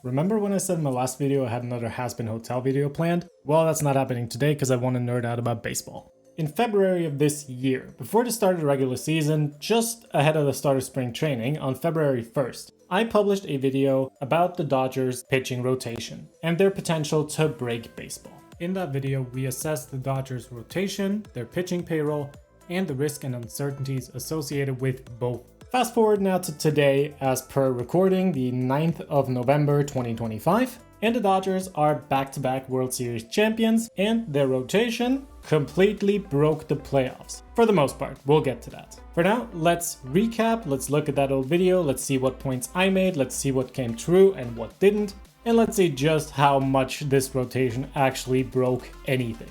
remember when I said in my last video I had another Has-Been Hotel video planned? Well, that's not happening today because I want to nerd out about baseball. In February of this year, before the start of the regular season, just ahead of the start of spring training, on February 1st, I published a video about the Dodgers pitching rotation and their potential to break baseball. In that video, we assessed the Dodgers rotation, their pitching payroll, and the risk and uncertainties associated with both. Fast forward now to today, as per recording, the 9th of November 2025, and the Dodgers are back-to-back World Series champions, and their rotation completely broke the playoffs. For the most part, we'll get to that. For now, let's recap, let's look at that old video, let's see what points I made, let's see what came true and what didn't, and let's see just how much this rotation actually broke anything.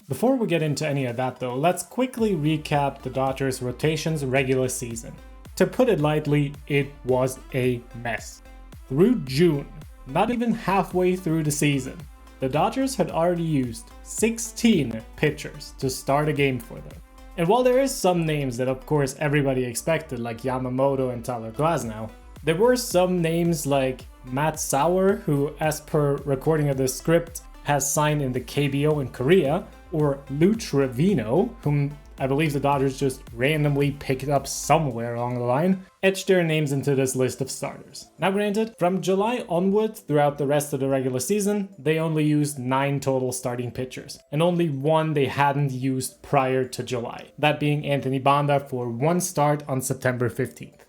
Before we get into any of that though, let's quickly recap the Dodgers rotation's regular season. To put it lightly, it was a mess. Through June, not even halfway through the season, the Dodgers had already used 16 pitchers to start a game for them. And while there is some names that of course everybody expected, like Yamamoto and Glasnow, there were some names like Matt Sauer, who as per recording of the script has signed in the KBO in Korea, or Lou Trevino, whom I believe the Dodgers just randomly picked up somewhere along the line, etched their names into this list of starters. Now granted, from July onwards throughout the rest of the regular season, they only used 9 total starting pitchers, and only one they hadn't used prior to July, that being Anthony Banda for 1 start on September 15th.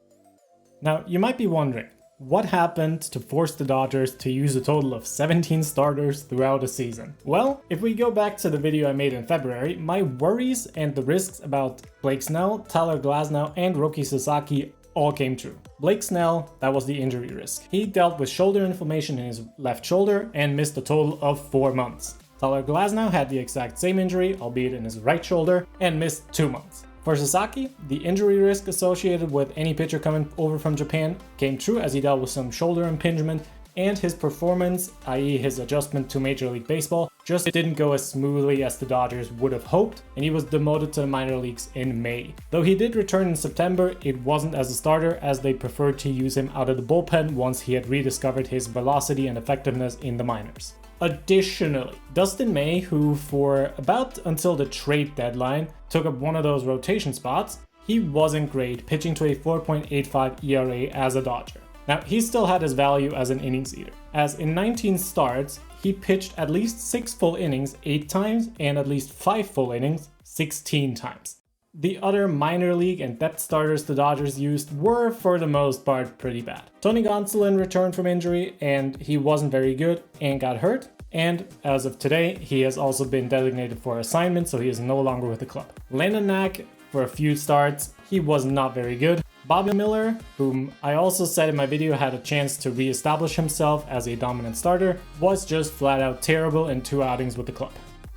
Now you might be wondering, what happened to force the Dodgers to use a total of 17 starters throughout the season? Well, if we go back to the video I made in February, my worries and the risks about Blake Snell, Glasnow, and Roki Sasaki all came true. Blake Snell, that was the injury risk. He dealt with shoulder inflammation in his left shoulder and missed a total of 4 months. Glasnow had the exact same injury, albeit in his right shoulder, and missed 2 months. For Sasaki, the injury risk associated with any pitcher coming over from Japan came true as he dealt with some shoulder impingement, and his performance, i.e. his adjustment to Major League Baseball, just didn't go as smoothly as the Dodgers would have hoped, and he was demoted to the minor leagues in May. Though he did return in September, it wasn't as a starter as they preferred to use him out of the bullpen once he had rediscovered his velocity and effectiveness in the minors. Additionally, Dustin May, who for about until the trade deadline took up one of those rotation spots, he wasn't great, pitching to a 4.85 ERA as a Dodger. Now, he still had his value as an innings eater, as in 19 starts, he pitched at least 6 full innings 8 times and at least 5 full innings 16 times. The other minor league and depth starters the Dodgers used were, for the most part, pretty bad. Tony Gonsolin returned from injury and he wasn't very good and got hurt. And as of today, he has also been designated for assignment, so he is no longer with the club. Landon Knack, for a few starts, he was not very good. Bobby Miller, whom I also said in my video had a chance to re-establish himself as a dominant starter, was just flat out terrible in 2 outings with the club.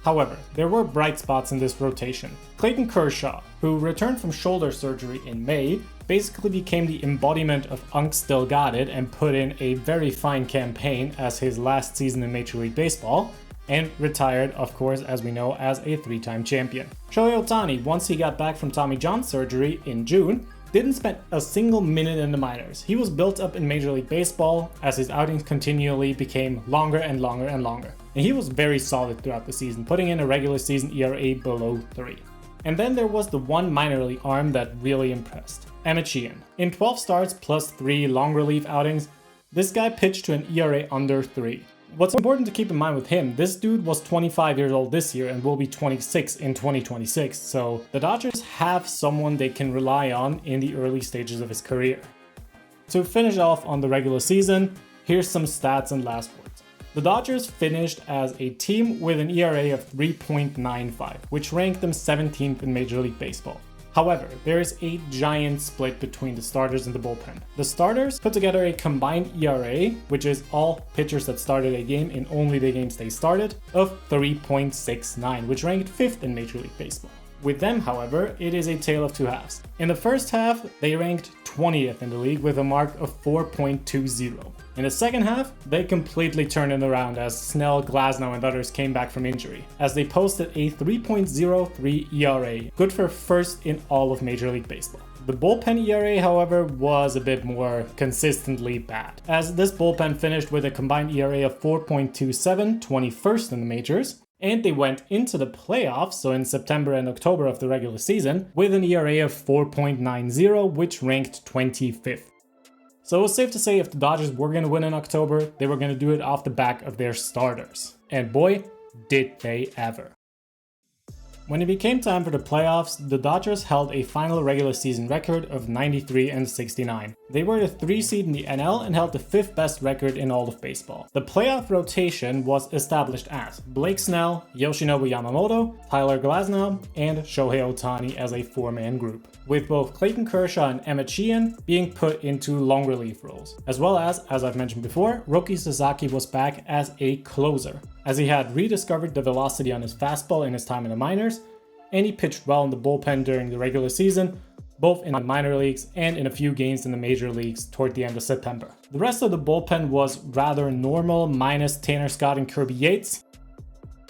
However, there were bright spots in this rotation. Clayton Kershaw, who returned from shoulder surgery in May, basically became the embodiment of Unk Still Got It and put in a very fine campaign as his last season in Major League Baseball, and retired, of course, as we know, as a 3-time champion. Shohei Ohtani, once he got back from Tommy John surgery in June, didn't spend a single minute in the minors. He was built up in Major League Baseball as his outings continually became longer and longer and longer. And he was very solid throughout the season, putting in a regular season ERA below 3. And then there was the one minor league arm that really impressed, Emmett Sheehan. In 12 starts plus 3 long relief outings, this guy pitched to an ERA under 3. What's important to keep in mind with him, this dude was 25 years old this year and will be 26 in 2026, so the Dodgers have someone they can rely on in the early stages of his career. To finish off on the regular season, here's some stats and last words. The Dodgers finished as a team with an ERA of 3.95, which ranked them 17th in Major League Baseball. However, there is a giant split between the starters and the bullpen. The starters put together a combined ERA, which is all pitchers that started a game in only the games they started, of 3.69, which ranked 5th in Major League Baseball. With them, however, it is a tale of 2 halves. In the first half, they ranked 20th in the league with a mark of 4.20. In the second half, they completely turned it around as Snell, Glasnow, and others came back from injury, as they posted a 3.03 ERA, good for first in all of Major League Baseball. The bullpen ERA, however, was a bit more consistently bad, as this bullpen finished with a combined ERA of 4.27, 21st in the majors, and they went into the playoffs, so in September and October of the regular season, with an ERA of 4.90, which ranked 25th. So it was safe to say if the Dodgers were going to win in October, they were going to do it off the back of their starters. And boy, did they ever. When it became time for the playoffs, the Dodgers held a final regular season record of 93-69. They were the 3 seed in the NL and held the 5th best record in all of baseball. The playoff rotation was established as Blake Snell, Yoshinobu Yamamoto, Tyler Glasnow, and Shohei Ohtani as a 4-man group, with both Clayton Kershaw and Emmett Sheehan being put into long relief roles, as well as I've mentioned before, Roki Sasaki was back as a closer, as he had rediscovered the velocity on his fastball in his time in the minors, and he pitched well in the bullpen during the regular season, both in the minor leagues and in a few games in the major leagues toward the end of September. The rest of the bullpen was rather normal, minus Tanner Scott and Kirby Yates.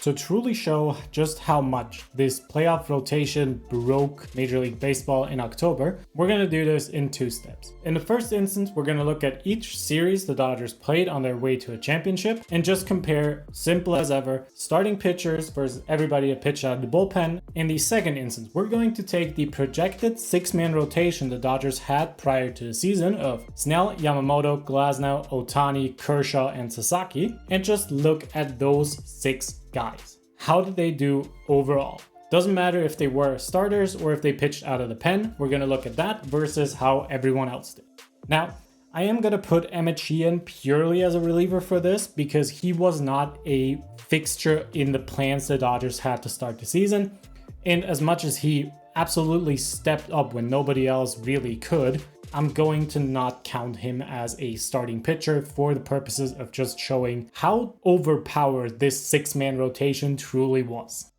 To truly show just how much this playoff rotation broke Major League Baseball in October, we're going to do this in 2 steps. In the first instance, we're going to look at each series the Dodgers played on their way to a championship and just compare, simple as ever, starting pitchers versus everybody that pitched out of the bullpen. In the second instance, we're going to take the projected 6-man rotation the Dodgers had prior to the season of Snell, Yamamoto, Glasnow, Ohtani, Kershaw, and Sasaki, and just look at those 6 guys. How did they do overall? Doesn't matter if they were starters or if they pitched out of the pen, we're going to look at that versus how everyone else did. Now, I am going to put Emmett Sheehan purely as a reliever for this because he was not a fixture in the plans the Dodgers had to start the season. And as much as he absolutely stepped up when nobody else really could, I'm going to not count him as a starting pitcher for the purposes of just showing how overpowered this 6-man rotation truly was.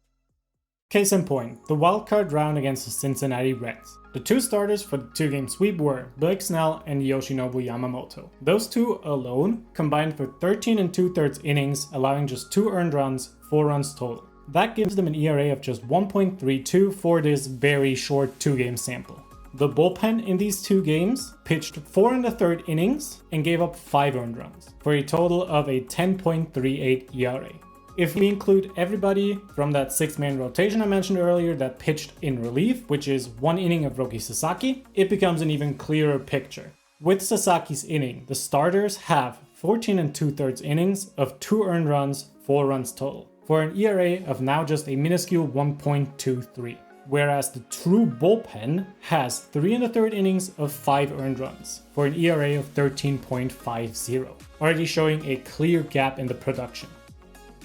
Case in point, the wildcard round against the Cincinnati Reds. The 2 starters for the 2-game sweep were Blake Snell and Yoshinobu Yamamoto. Those 2 alone combined for 13 2/3 innings, allowing just 2 earned runs, 4 runs total. That gives them an ERA of just 1.32 for this very short 2-game sample. The bullpen in these 2 games pitched 4 1/3 innings and gave up 5 earned runs, for a total of a 10.38 ERA. If we include everybody from that 6-man rotation I mentioned earlier that pitched in relief, which is 1 inning of Roki Sasaki, it becomes an even clearer picture. With Sasaki's inning, the starters have 14 2/3 innings of 2 earned runs, 4 runs total, for an ERA of now just a minuscule 1.23. Whereas the true bullpen has 3 1/3 innings of 5 earned runs, for an ERA of 13.50, already showing a clear gap in the production.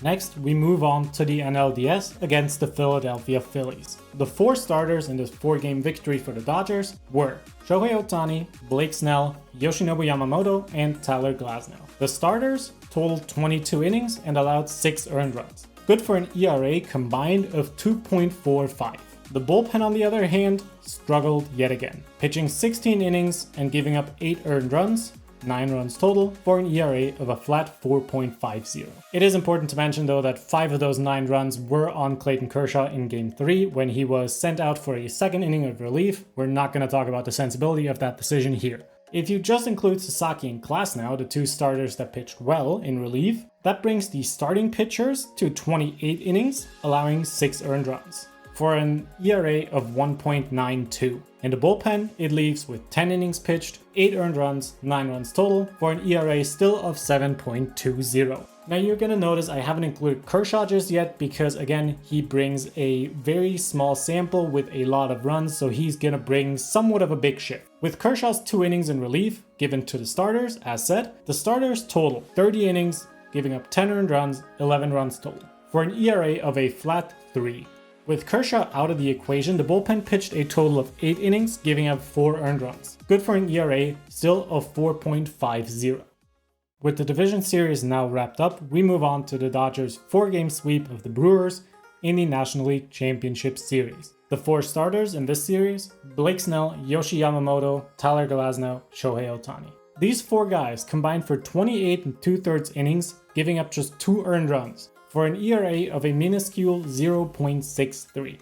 Next, we move on to the NLDS against the Philadelphia Phillies. The 4 starters in this 4-game victory for the Dodgers were Shohei Ohtani, Blake Snell, Yoshinobu Yamamoto, and Tyler Glasnow. The starters totaled 22 innings and allowed 6 earned runs, good for an ERA combined of 2.45. The bullpen, on the other hand, struggled yet again, pitching 16 innings and giving up 8 earned runs, 9 runs total, for an ERA of a flat 4.50. It is important to mention though that 5 of those 9 runs were on Clayton Kershaw in Game 3 when he was sent out for a 2nd inning of relief. We're not going to talk about the sensibility of that decision here. If you just include Sasaki and Glasnow, the 2 starters that pitched well in relief, that brings the starting pitchers to 28 innings, allowing 6 earned runs, for an ERA of 1.92. In the bullpen, it leaves with 10 innings pitched, 8 earned runs, 9 runs total, for an ERA still of 7.20. Now you're going to notice I haven't included Kershaw just yet because again, he brings a very small sample with a lot of runs, so he's going to bring somewhat of a big shift. With Kershaw's 2 innings in relief given to the starters, as said, the starters total 30 innings, giving up 10 earned runs, 11 runs total, for an ERA of a flat 3. With Kershaw out of the equation, the bullpen pitched a total of 8 innings, giving up 4 earned runs, good for an ERA still of 4.50. With the division series now wrapped up, we move on to the Dodgers' 4-game sweep of the Brewers in the National League Championship Series. The 4 starters in this series: Blake Snell, Yoshi Yamamoto, Tyler Glasnow, Shohei Ohtani. These 4 guys combined for 28 2/3 innings, giving up just 2 earned runs, for an ERA of a minuscule 0.63.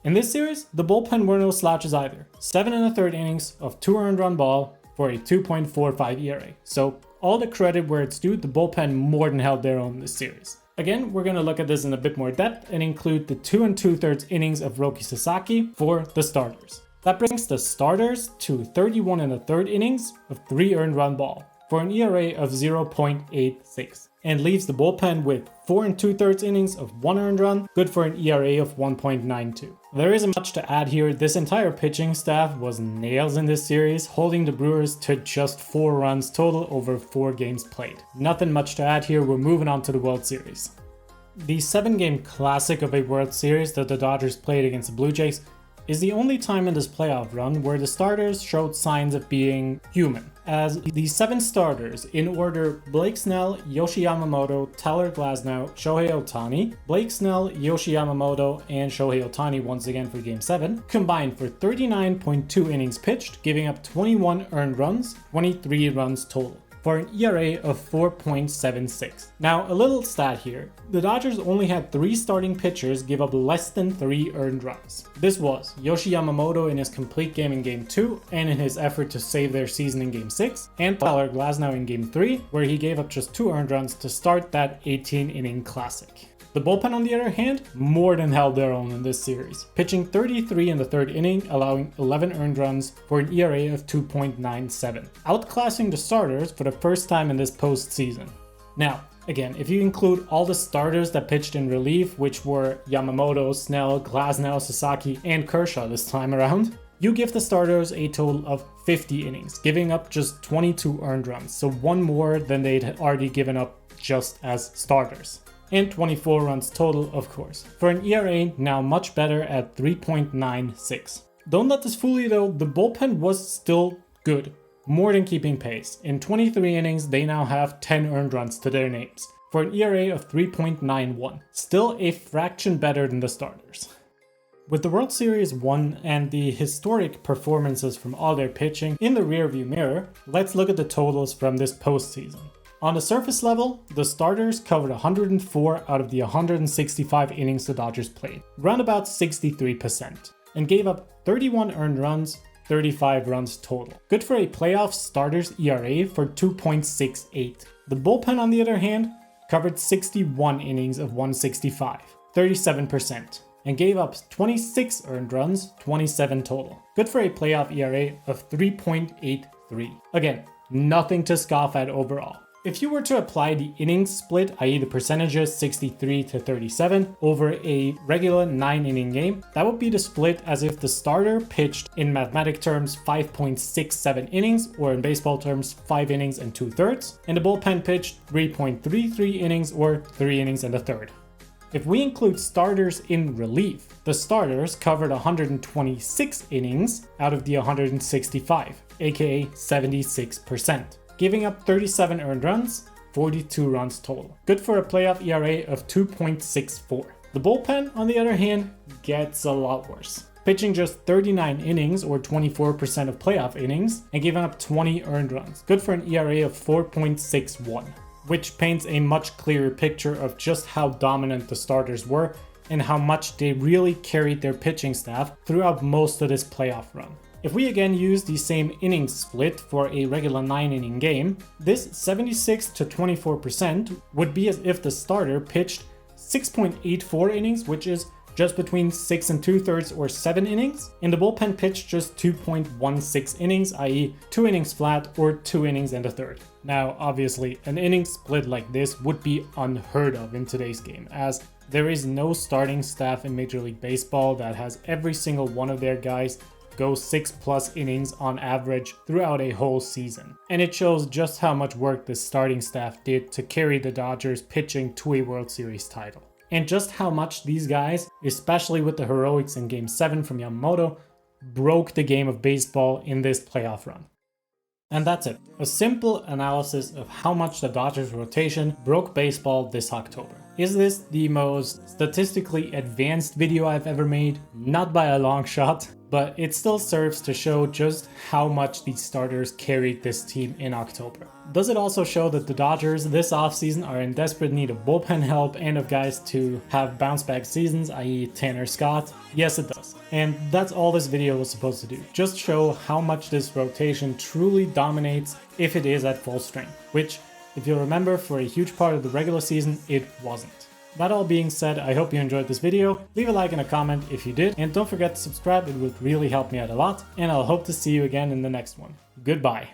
In this series, the bullpen were no slouches either. 7 1/3 innings of 2 earned run ball for a 2.45 ERA. So all the credit where it's due, the bullpen more than held their own this series. Again, we're going to look at this in a bit more depth and include the 2 2/3 innings of Sasaki for the starters. That brings the starters to 31 1/3 innings of 3 earned run ball for an ERA of 0.86 and leaves the bullpen with 4 2/3 innings of 1 earned run, good for an ERA of 1.92. There isn't much to add here. This entire pitching staff was nails in this series, holding the Brewers to just 4 runs total over 4 games played. Nothing much to add here. We're moving on to the World Series. The 7-game classic of a World Series that the Dodgers played against the Blue Jays is the only time in this playoff run where the starters showed signs of being human. As the 7 starters, in order: Blake Snell, Yoshi Yamamoto, Tyler Glasnow, Shohei Ohtani, Blake Snell, Yoshi Yamamoto, and Shohei Ohtani once again for Game 7, combined for 39.2 innings pitched, giving up 21 earned runs, 23 runs total, for an ERA of 4.76. Now, a little stat here. The Dodgers only had 3 starting pitchers give up less than 3 earned runs. This was Yoshi Yamamoto in his complete game in Game 2 and in his effort to save their season in Game 6, and Tyler Glasnow in Game 3, where he gave up just 2 earned runs to start that 18-inning classic. The bullpen, on the other hand, more than held their own in this series, pitching 33 in the 3rd inning, allowing 11 earned runs for an ERA of 2.97, outclassing the starters for the first time in this postseason. Now, again, if you include all the starters that pitched in relief, which were Yamamoto, Snell, Glasnow, Sasaki, and Kershaw this time around, you give the starters a total of 50 innings, giving up just 22 earned runs, so 1 more than they'd already given up just as starters. And 24 runs total, of course, for an ERA now much better at 3.96. Don't let this fool you though, the bullpen was still good, more than keeping pace. In 23 innings, they now have 10 earned runs to their names, for an ERA of 3.91, still a fraction better than the starters. With the World Series won and the historic performances from all their pitching in the rearview mirror, let's look at the totals from this postseason. On the surface level, the starters covered 104 out of the 165 innings the Dodgers played, round about 63%, and gave up 31 earned runs, 35 runs total. Good for a playoff starter's ERA for 2.68. The bullpen, on the other hand, covered 61 innings of 165, 37%, and gave up 26 earned runs, 27 total. Good for a playoff ERA of 3.83. Again, nothing to scoff at overall. If you were to apply the innings split, i.e. the percentages 63 to 37, over a regular 9-inning game, that would be the split as if the starter pitched in mathematic terms 5.67 innings, or in baseball terms 5 innings and 2/3, and the bullpen pitched 3.33 innings or 3 innings and a third. If we include starters in relief, the starters covered 126 innings out of the 165, aka 76%. Giving up 37 earned runs, 42 runs total. Good for a playoff ERA of 2.64. The bullpen, on the other hand, gets a lot worse. Pitching just 39 innings, or 24% of playoff innings, and giving up 20 earned runs. Good for an ERA of 4.61, which paints a much clearer picture of just how dominant the starters were and how much they really carried their pitching staff throughout most of this playoff run. If we again use the same innings split for a regular 9-inning game, this 76 to 24% would be as if the starter pitched 6.84 innings, which is just between 6 2/3 or 7 innings, and the bullpen pitched just 2.16 innings, i.e. 2 innings flat or 2 innings and a third. Now, obviously, an inning split like this would be unheard of in today's game, as there is no starting staff in Major League Baseball that has every single one of their guys go 6+ innings on average throughout a whole season. And it shows just how much work the starting staff did to carry the Dodgers pitching to a World Series title. And just how much these guys, especially with the heroics in Game 7 from Yamamoto, broke the game of baseball in this playoff run. And that's it. A simple analysis of how much the Dodgers rotation broke baseball this October. Is this the most statistically advanced video I've ever made? Not by a long shot, but it still serves to show just how much these starters carried this team in October. Does it also show that the Dodgers this offseason are in desperate need of bullpen help and of guys to have bounce back seasons, i.e. Tanner Scott? Yes, it does. And that's all this video was supposed to do. Just show how much this rotation truly dominates if it is at full strength, which, if you'll remember, for a huge part of the regular season, it wasn't. That all being said, I hope you enjoyed this video. Leave a like and a comment if you did, and don't forget to subscribe, it would really help me out a lot, and I'll hope to see you again in the next one. Goodbye.